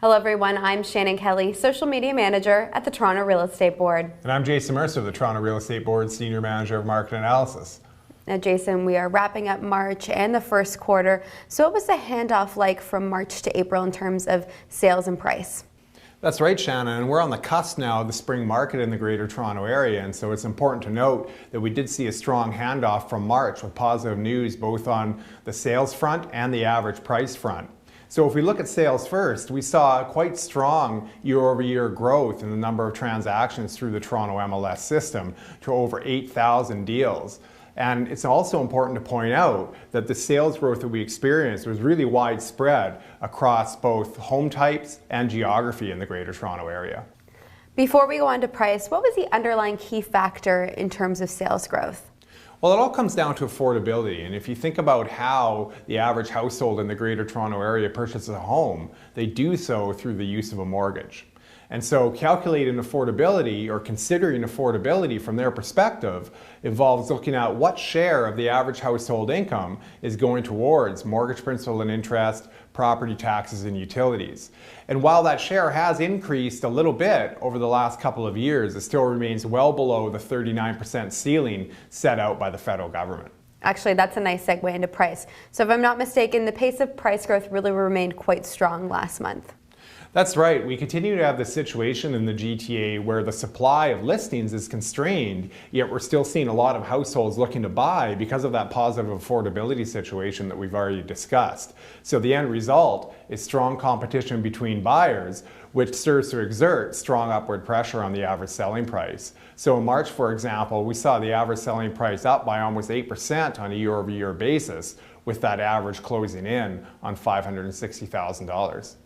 Hello everyone, I'm Shannon Kelly, Social Media Manager at the Toronto Real Estate Board. And I'm Jason Mercer, the Toronto Real Estate Board Senior Manager of Market Analysis. Now Jason, we are wrapping up March and the first quarter. So what was the handoff like from March to April in terms of sales and price? That's right, Shannon, and we're on the cusp now of the spring market in the Greater Toronto Area, and so it's important to note that we did see a strong handoff from March with positive news both on the sales front and the average price front. So if we look at sales first, we saw quite strong year-over-year growth in the number of transactions through the Toronto MLS system to over 8,000 deals. And it's also important to point out that the sales growth that we experienced was really widespread across both home types and geography in the Greater Toronto Area. Before we go on to price, what was the underlying key factor in terms of sales growth? Well, it all comes down to affordability, and if you think about how the average household in the Greater Toronto Area purchases a home, they do so through the use of a mortgage. And so calculating affordability or considering affordability from their perspective involves looking at what share of the average household income is going towards mortgage principal and interest, property taxes, and utilities. And while that share has increased a little bit over the last couple of years, it still remains well below the 39% ceiling set out by the federal government. Actually, that's a nice segue into price. So if I'm not mistaken, the pace of price growth really remained quite strong last month. That's right. We continue to have this situation in the GTA where the supply of listings is constrained, yet we're still seeing a lot of households looking to buy because of that positive affordability situation that we've already discussed. So the end result is strong competition between buyers, which serves to exert strong upward pressure on the average selling price. So in March, for example, we saw the average selling price up by almost 8% on a year-over-year basis, with that average closing in on $560,000.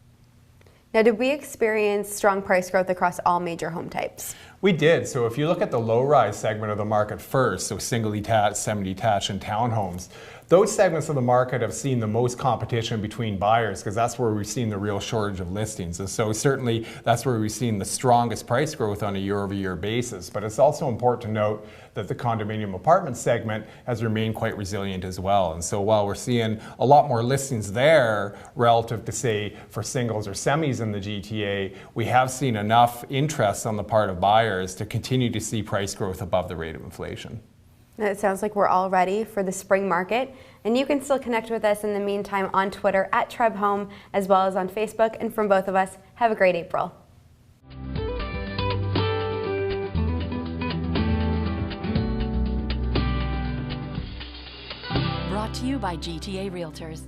Now, did we experience strong price growth across all major home types? We did. So if you look at the low-rise segment of the market first, so single-detached, semi-detached, and townhomes, those segments of the market have seen the most competition between buyers because that's where we've seen the real shortage of listings. And so certainly that's where we've seen the strongest price growth on a year-over-year basis. But it's also important to note that the condominium apartment segment has remained quite resilient as well. And so while we're seeing a lot more listings there relative to, say, for singles or semis in the GTA, we have seen enough interest on the part of buyers to continue to see price growth above the rate of inflation. It sounds like we're all ready for the spring market, and you can still connect with us in the meantime on Twitter at TrebHome, as well as on Facebook. And from both of us, have a great April. Brought to you by GTA Realtors.